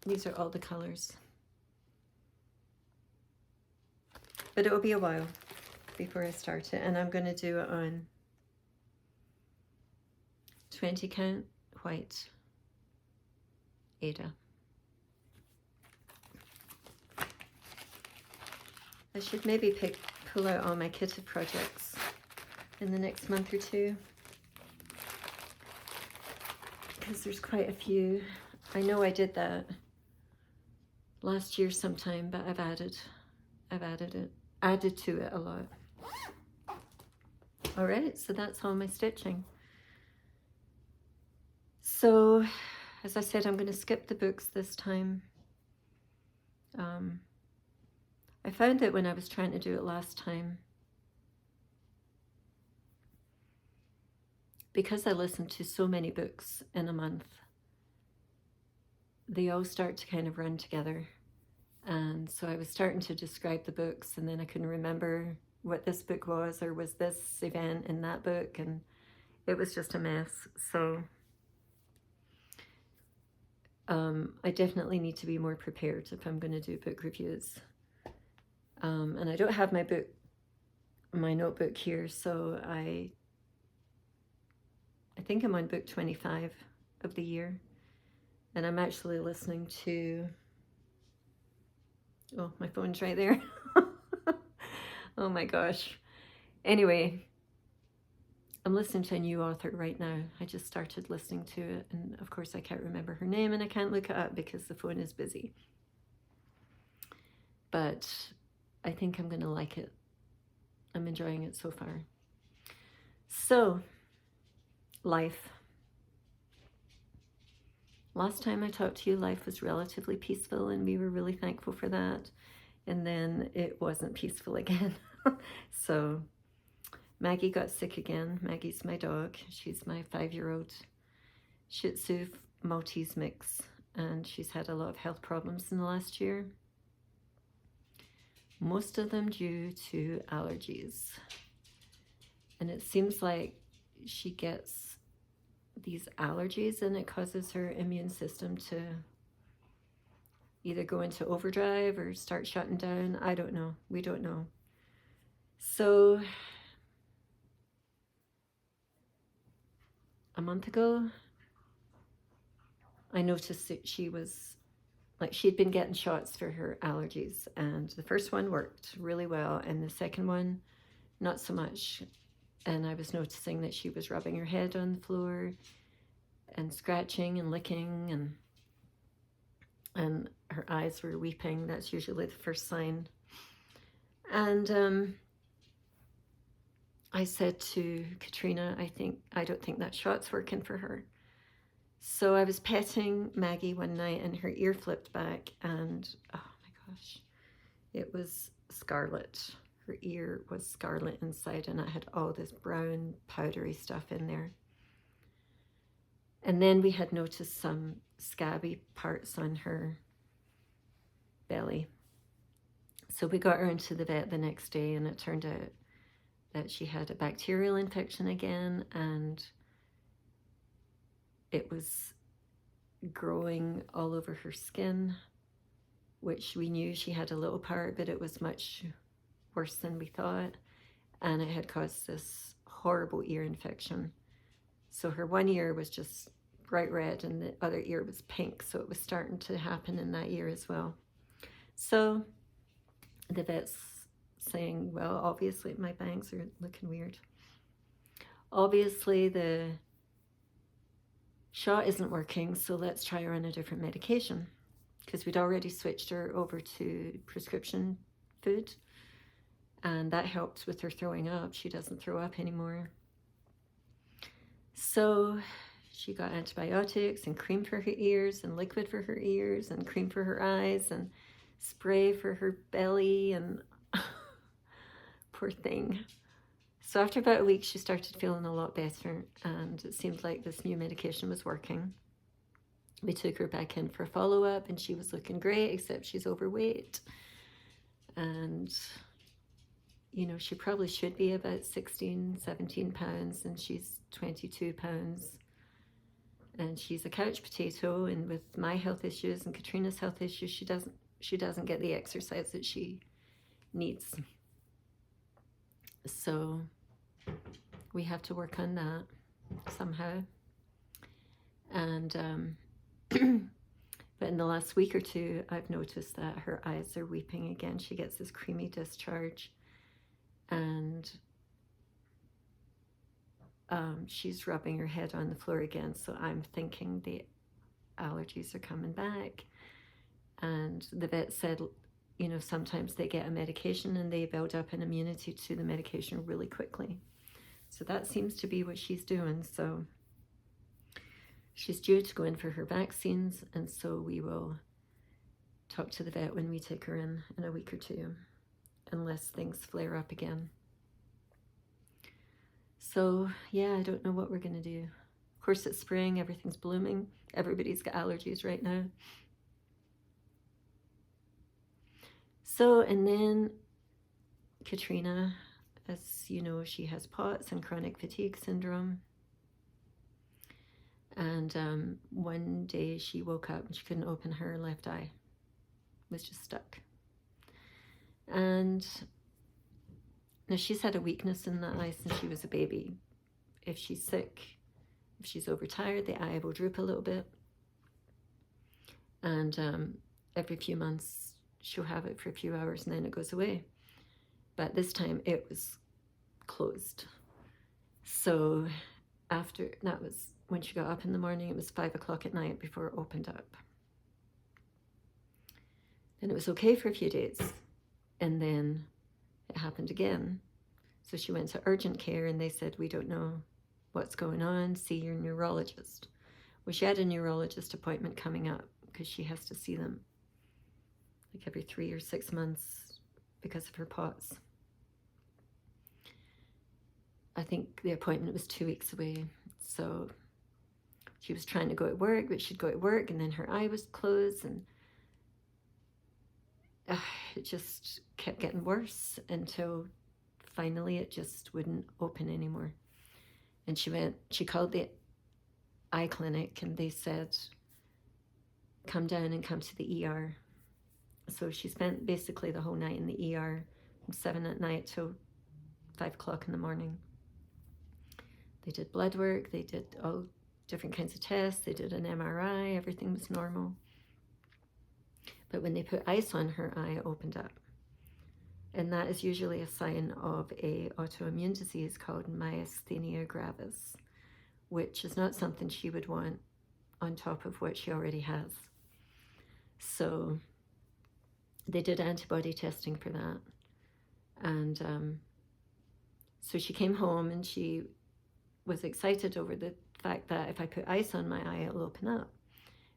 these are all the colors. But it will be a while before I start it, and I'm going to do it on 20 count white Ada. I should maybe pull out all my kitted projects in the next month or two, because there's quite a few. I know I did that last year sometime, but I've added to it a lot. All right, so that's all my stitching. So, as I said, I'm going to skip the books this time. I found that when I was trying to do it last time, because I listened to so many books in a month, they all start to kind of run together. And so I was starting to describe the books, and then I couldn't remember what this book was, or was this event in that book, and it was just a mess. So I definitely need to be more prepared if I'm going to do book reviews. And I don't have my notebook here, so I think I'm on book 25 of the year, and I'm actually listening to, oh, my phone's right there. Oh my gosh. Anyway, I'm listening to a new author right now. I just started listening to it, and of course I can't remember her name and I can't look it up because the phone is busy. But I think I'm gonna like it. I'm enjoying it so far. So, life. Last time I talked to you, life was relatively peaceful, and we were really thankful for that. And then it wasn't peaceful again. So Maggie got sick again. Maggie's my dog. She's my 5-year-old Shih Tzu Maltese mix, and she's had a lot of health problems in the last year. Most of them due to allergies. And it seems like she gets these allergies and it causes her immune system to either go into overdrive or start shutting down. I don't know. We don't know. So a month ago, I noticed that she was, like, she'd been getting shots for her allergies, and the first one worked really well, and the second one, not so much. And I was noticing that she was rubbing her head on the floor and scratching and licking, and her eyes were weeping. That's usually the first sign. And I said to Katrina, I don't think that shot's working for her. So I was petting Maggie one night and her ear flipped back, and oh my gosh, it was scarlet. Her ear was scarlet inside, and it had all this brown powdery stuff in there. And then we had noticed some scabby parts on her belly. So we got her into the vet the next day, and it turned out that she had a bacterial infection again, and it was growing all over her skin, which we knew she had a little part, but it was much worse than we thought, and it had caused this horrible ear infection. So her one ear was just bright red and the other ear was pink, so it was starting to happen in that ear as well. So the vet's saying, well, obviously my bangs are looking weird. Obviously the shot isn't working, so let's try her on a different medication, because we'd already switched her over to prescription food, and that helped with her throwing up. She doesn't throw up anymore. So she got antibiotics and cream for her ears and liquid for her ears and cream for her eyes and spray for her belly, and poor thing. So after about a week, she started feeling a lot better, and it seemed like this new medication was working. We took her back in for follow-up, and she was looking great, except she's overweight. And, you know, she probably should be about 16, 17 pounds, and she's 22 pounds. And she's a couch potato, and with my health issues and Katrina's health issues, she doesn't get the exercise that she needs. So we have to work on that somehow. And but in the last week or two, I've noticed that her eyes are weeping again. She gets this creamy discharge, and she's rubbing her head on the floor again. So I'm thinking the allergies are coming back. And the vet said, you know, sometimes they get a medication and they build up an immunity to the medication really quickly. So that seems to be what she's doing. So she's due to go in for her vaccines, and so we will talk to the vet when we take her in a week or two, unless things flare up again. So yeah, I don't know what we're gonna do. Of course, it's spring, everything's blooming. Everybody's got allergies right now. So, and then Katrina, as you know, she has POTS and chronic fatigue syndrome. And one day she woke up and she couldn't open her left eye. It was just stuck. And now she's had a weakness in the eye since she was a baby. If she's sick, if she's overtired, the eye will droop a little bit. And every few months she'll have it for a few hours and then it goes away. But this time it was closed. So after that was when she got up in the morning, it was 5 o'clock at night before it opened up. Then it was okay for a few days, and then it happened again. So she went to urgent care and they said, we don't know what's going on, see your neurologist. Well, she had a neurologist appointment coming up because she has to see them like every 3 or 6 months because of her POTS. I think the appointment was 2 weeks away. So she was trying to go to work, but she'd go to work and then her eye was closed, and it just kept getting worse until finally it just wouldn't open anymore. And she called the eye clinic and they said, come down and come to the ER. So she spent basically the whole night in the ER from 7 at night till 5 o'clock in the morning. They did blood work, they did all different kinds of tests, they did an MRI, everything was normal. But when they put ice on her eye, it opened up. And that is usually a sign of an autoimmune disease called myasthenia gravis, which is not something she would want on top of what she already has. So they did antibody testing for that. And so she came home and she was excited over the fact that if I put ice on my eye, it'll open up.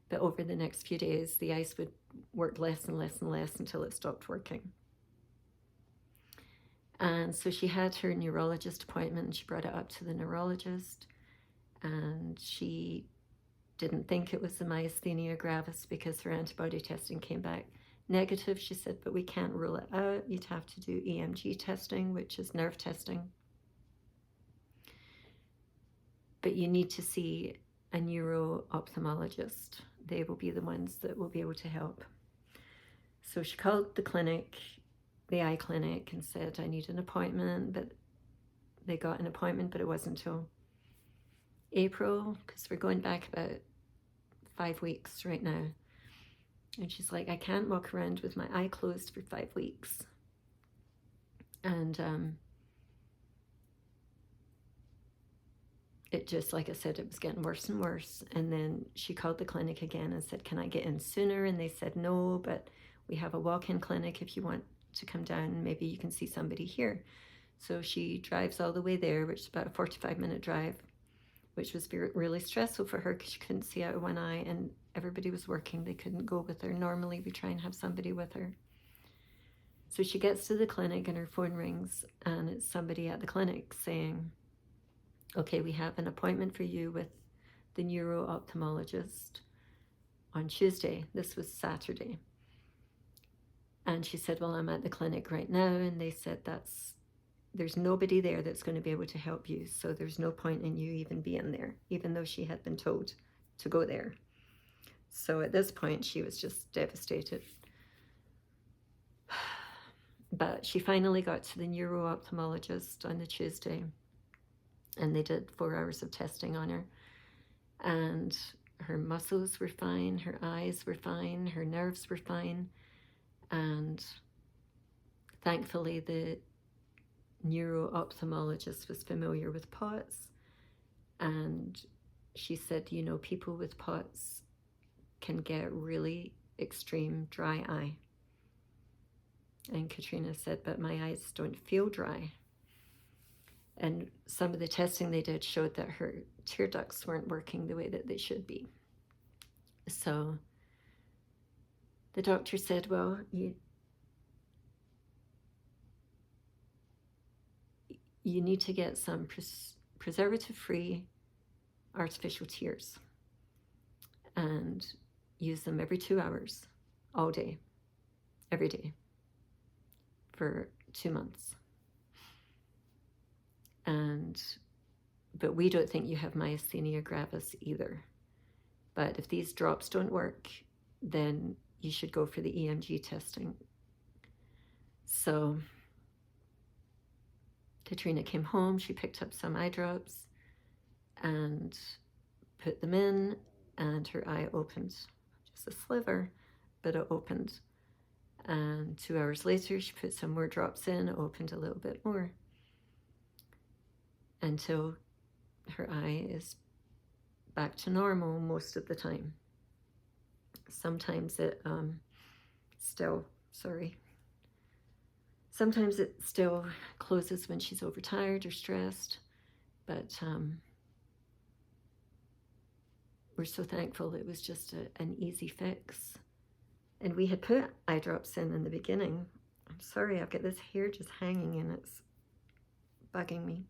But over the next few days, the ice would work less and less and less until it stopped working. And so she had her neurologist appointment and she brought it up to the neurologist, and she didn't think it was the myasthenia gravis because her antibody testing came back negative. She said, but we can't rule it out. You'd have to do EMG testing, which is nerve testing. But you need to see a neuro-ophthalmologist. They will be the ones that will be able to help. So she called the clinic, the eye clinic, and said, I need an appointment. But they got an appointment, but it wasn't until April, because we're going back about 5 weeks right now. And she's like, I can't walk around with my eye closed for 5 weeks. And it just, like I said, it was getting worse and worse. And then she called the clinic again and said, can I get in sooner? And they said, no, but we have a walk-in clinic if you want to come down. Maybe you can see somebody here. So she drives all the way there, which is about a 45-minute drive, which was really stressful for her because she couldn't see out of one eye and everybody was working. They couldn't go with her. Normally we try and have somebody with her. So she gets to the clinic and her phone rings and it's somebody at the clinic saying, okay, we have an appointment for you with the neuro-ophthalmologist on Tuesday. This was Saturday. And she said, well, I'm at the clinic right now. And they said, there's nobody there that's going to be able to help you. So there's no point in you even being there, even though she had been told to go there. So at this point, she was just devastated. But she finally got to the neuro-ophthalmologist on the Tuesday. And they did 4 hours of testing on her. And her muscles were fine, her eyes were fine, her nerves were fine. And thankfully, the neuro-ophthalmologist was familiar with POTS. And she said, you know, people with POTS can get really extreme dry eye. And Katrina said, but my eyes don't feel dry. And some of the testing they did showed that her tear ducts weren't working the way that they should be. So the doctor said, well, you need to get some preservative-free artificial tears and use them every 2 hours, all day, every day, for 2 months. But we don't think you have myasthenia gravis either. But if these drops don't work, then you should go for the EMG testing. So Katrina came home, she picked up some eye drops and put them in, and her eye opened. Just a sliver, but it opened. And 2 hours later, she put some more drops in, it opened a little bit more, until her eye is back to normal most of the time. Sometimes it sometimes it still closes when she's overtired or stressed, but we're so thankful it was just an easy fix. And we had put eye drops in the beginning. I'm sorry, I've got this hair just hanging and it's bugging me.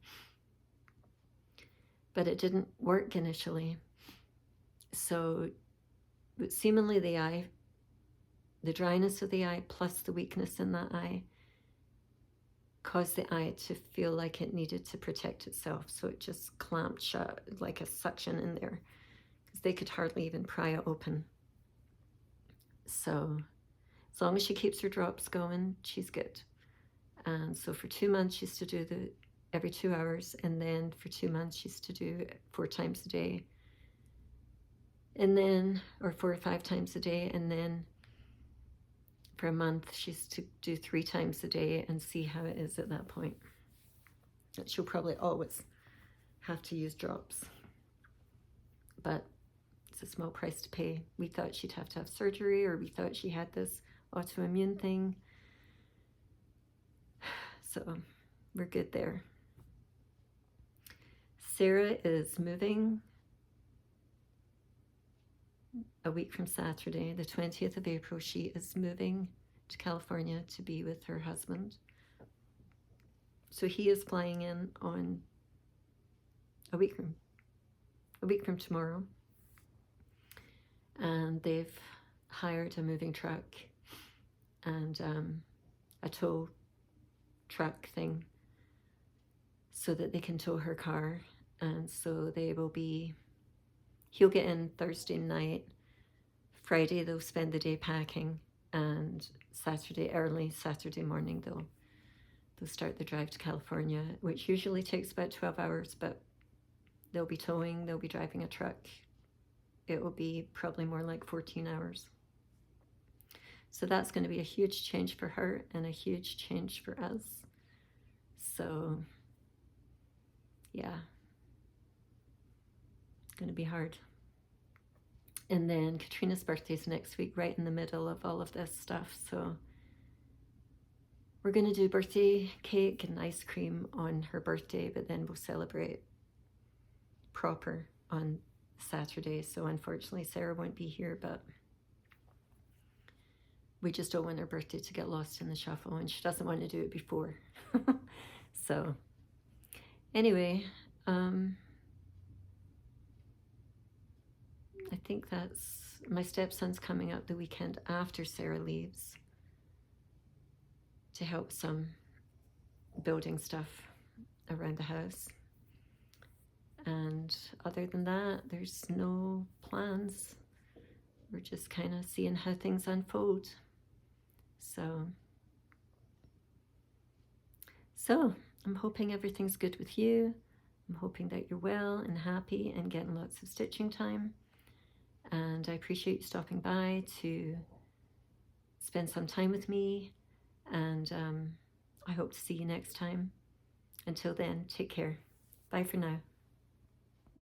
But it didn't work initially. So seemingly the dryness of the eye plus the weakness in that eye caused the eye to feel like it needed to protect itself. So it just clamped shut like a suction in there, because they could hardly even pry it open. So as long as she keeps her drops going, she's good. And so for 2 months, she used to do every 2 hours. And then for 2 months, she used to do 4 times a day. And then, or 4 or 5 times a day. And then for a month, she used to do 3 times a day and see how it is at that point. She'll probably always have to use drops. But it's a small price to pay. We thought she'd have to have surgery, or we thought she had this autoimmune thing. So we're good there. Sarah is moving a week from Saturday, the 20th of April. She is moving to California to be with her husband. So he is flying in on a week from tomorrow. And they've hired a moving truck and a tow truck thing so that they can tow her car. And so he'll get in Thursday night. Friday they'll spend the day packing, and early Saturday morning they'll start the drive to California, which usually takes about 12 hours, but they'll be towing, they'll be driving a truck. It will be probably more like 14 hours. So that's going to be a huge change for her and a huge change for us. So yeah, it's going to be hard. And then Katrina's birthday's next week, right in the middle of all of this stuff. So we're going to do birthday cake and ice cream on her birthday, but then we'll celebrate proper on Saturday. So unfortunately Sarah won't be here, but we just don't want her birthday to get lost in the shuffle, and she doesn't want to do it before. So anyway, I think my stepson's coming up the weekend after Sarah leaves to help some building stuff around the house. And other than that, there's no plans. We're just kind of seeing how things unfold. So I'm hoping everything's good with you. I'm hoping that you're well and happy and getting lots of stitching time. And I appreciate you stopping by to spend some time with me. And I hope to see you next time. Until then, take care. Bye for now.